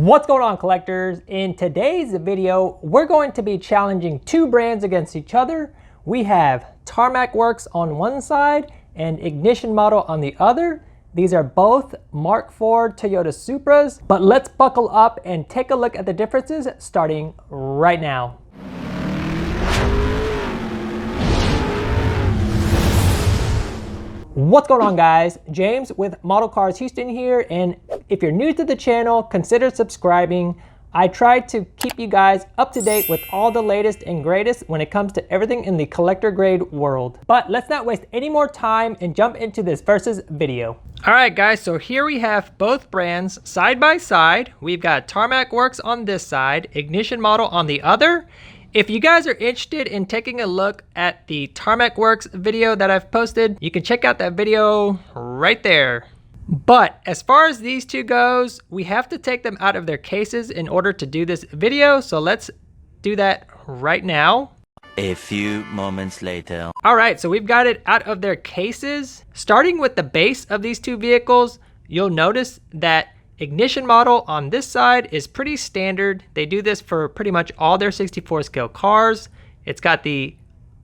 What's going on, collectors? In today's video, we're going to be challenging two brands against each other. We have Tarmac Works on one side and Ignition Model on the other. These are both Mark IV Toyota Supras, but let's buckle up and take a look at the differences starting right now. What's going on, guys? James with Model Cars Houston here, and if you're new to the channel, consider subscribing. I try to keep you guys up to date with all the latest and greatest when it comes to everything in the collector grade world. But let's not waste any more time and jump into this versus video. All right, guys, so here we have both brands side by side. We've got Tarmac Works on this side, Ignition Model on the other. If you guys are interested in taking a look at the Tarmac Works video that I've posted, you can check out that video right there. But as far as these two goes, we have to take them out of their cases in order to do this video. So let's do that right now. A few moments later. All right, so we've got it out of their cases. Starting with the base of these two vehicles, you'll notice that Ignition Model on this side is pretty standard. They do this for pretty much all their 64 scale cars. It's got the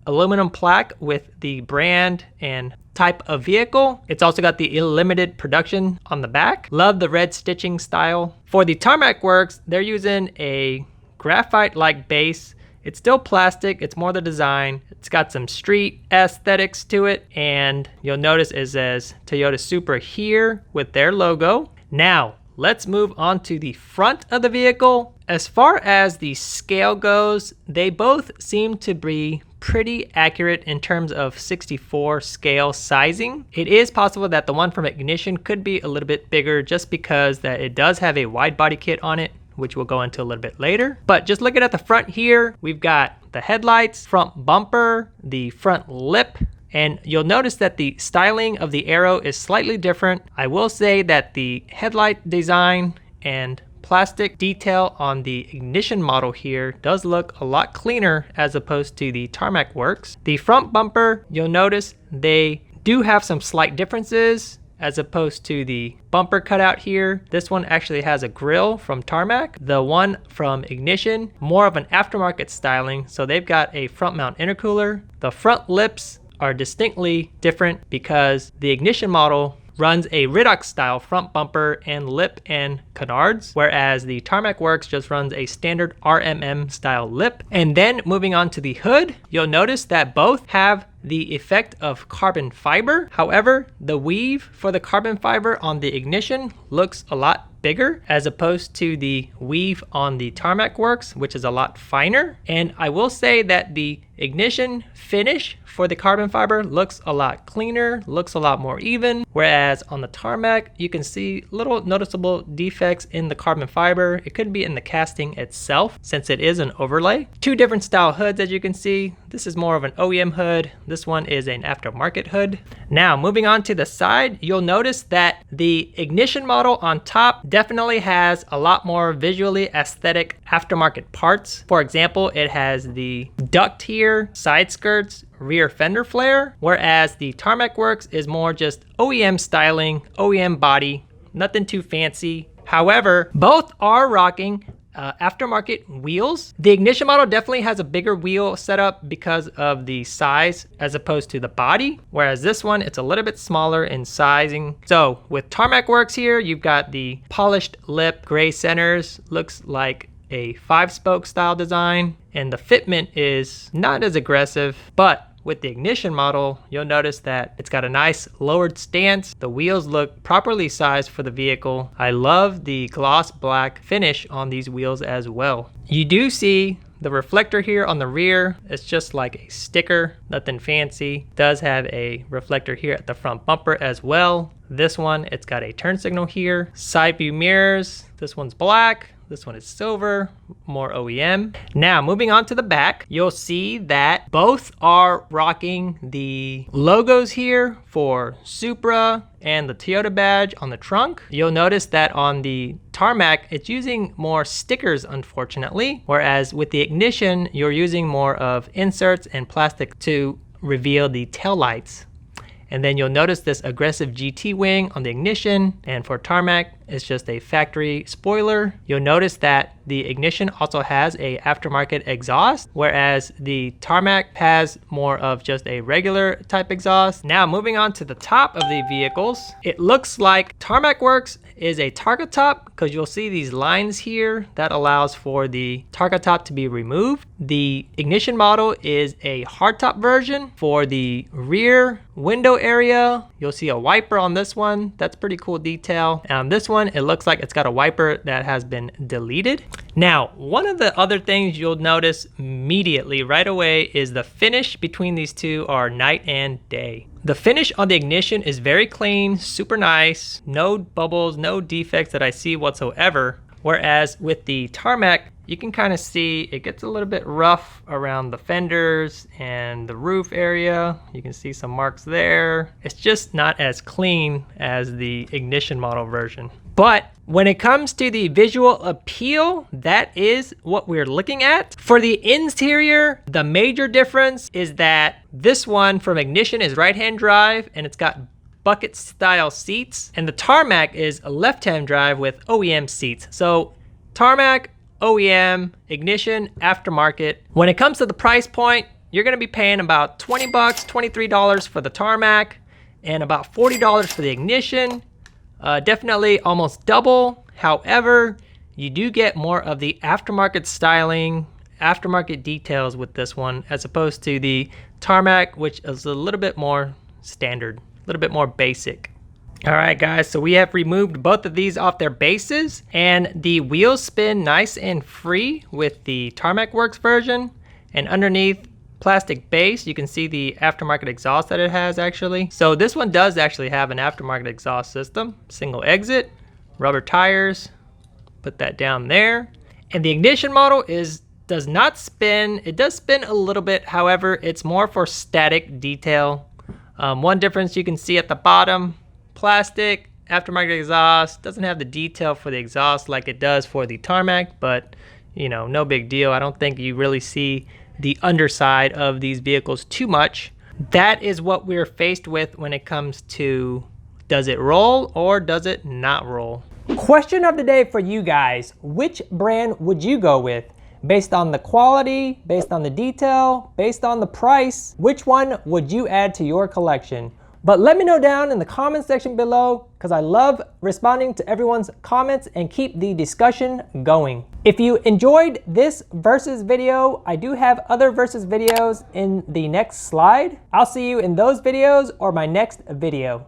aluminum plaque with the brand and type of vehicle. It's also got the limited production on the back. Love the red stitching style. For the Tarmac Works, they're using a graphite-like base. It's still plastic, it's more the design. It's got some street aesthetics to it, and you'll notice it says Toyota Supra here with their logo. Now, let's move on to the front of the vehicle. As far as the scale goes, they both seem to be pretty accurate in terms of 64 scale sizing. It is possible that the one from Ignition could be a little bit bigger just because that it does have a wide body kit on it, which we'll go into a little bit later. But just looking at the front here, we've got the headlights, front bumper, the front lip, and you'll notice that the styling of the arrow is slightly different. I will say that the headlight design and plastic detail on the Ignition Model here does look a lot cleaner as opposed to the Tarmac Works. The front bumper, you'll notice they do have some slight differences as opposed to the bumper cutout here. This one actually has a grille from Tarmac. The one from Ignition, more of an aftermarket styling, so they've got a front mount intercooler. The front lips are distinctly different because the Ignition Model runs a Riddox style front bumper and lip and canards, whereas the Tarmac Works just runs a standard RMM style lip. And then moving on to the hood, you'll notice that both have the effect of carbon fiber. However, the weave for the carbon fiber on the Ignition looks a lot bigger as opposed to the weave on the Tarmac Works, which is a lot finer. And I will say that the Ignition finish for the carbon fiber looks a lot cleaner, looks a lot more even, whereas on the Tarmac you can see little noticeable defects in the carbon fiber. It could be in the casting itself since it is an overlay. Two different style hoods, as you can see. This is more of an OEM hood. This one is an aftermarket hood. Now moving on to the side, you'll notice that the Ignition Model on top definitely has a lot more visually aesthetic aftermarket parts. For example, it has the duct here, side skirts, rear fender flare, whereas the Tarmac Works is more just OEM styling, OEM body, nothing too fancy. However, both are rocking aftermarket wheels. The Ignition Model definitely has a bigger wheel setup because of the size as opposed to the body, whereas this one, it's a little bit smaller in sizing. So with Tarmac Works here, you've got the polished lip, gray centers, looks like a 5-spoke style design, and the fitment is not as aggressive. But with the Ignition Model, you'll notice that it's got a nice lowered stance. The wheels look properly sized for the vehicle. I love the gloss black finish on these wheels as well. You do see the reflector here on the rear. It's just like a sticker, nothing fancy. It does have a reflector here at the front bumper as well. This one, it's got a turn signal here. Side view mirrors, this one's black. This one is silver, more OEM. Now, moving on to the back, you'll see that both are rocking the logos here for Supra and the Toyota badge on the trunk. You'll notice that on the Tarmac, it's using more stickers, unfortunately, whereas with the Ignition, you're using more of inserts and plastic to reveal the taillights. And then you'll notice this aggressive GT wing on the Ignition, and for Tarmac, It's just a factory spoiler. You'll notice that the Ignition also has a aftermarket exhaust, whereas the Tarmac has more of just a regular type exhaust. Now moving on to the top of the vehicles, it looks like Tarmac Works is a targa top, because you'll see these lines here that allows for the targa top to be removed. The Ignition model is a hardtop version. For the rear window area, you'll see a wiper on this one. That's pretty cool detail. And on this one, it looks like it's got a wiper that has been deleted. Now, one of the other things you'll notice immediately right away is the finish between these two are night and day. The finish on the Ignition is very clean, super nice, no bubbles, no defects that I see whatsoever. Whereas with the Tarmac, you can kind of see it gets a little bit rough around the fenders and the roof area. You can see some marks there. It's just not as clean as the Ignition model version. But when it comes to the visual appeal, that is what we're looking at. For the interior, the major difference is that this one from Ignition is right-hand drive and it's got bucket style seats, and the Tarmac is a left-hand drive with OEM seats. So Tarmac, OEM, Ignition, aftermarket. When it comes to the price point, you're gonna be paying about 20 bucks, $23 for the Tarmac, and about $40 for the Ignition. Definitely almost double. However, you do get more of the aftermarket styling, aftermarket details with this one, as opposed to the Tarmac, which is a little bit more standard, a little bit more basic. All right, guys, so we have removed both of these off their bases, and the wheels spin nice and free with the Tarmac Works version. And underneath plastic base, you can see the aftermarket exhaust that it has actually. So this one does actually have an aftermarket exhaust system, single exit, rubber tires, put that down there. And the Ignition model does not spin. It does spin a little bit, however, it's more for static detail. One difference you can see at the bottom, plastic, aftermarket exhaust, doesn't have the detail for the exhaust like it does for the Tarmac, but you know, no big deal. I don't think you really see the underside of these vehicles too much. That is what we're faced with when it comes to, does it roll or does it not roll? Question of the day for you guys: which brand would you go with? Based on the quality, based on the detail, based on the price, which one would you add to your collection? But let me know down in the comment section below, because I love responding to everyone's comments and keep the discussion going. If you enjoyed this versus video, I do have other versus videos in the next slide. I'll see you in those videos or my next video.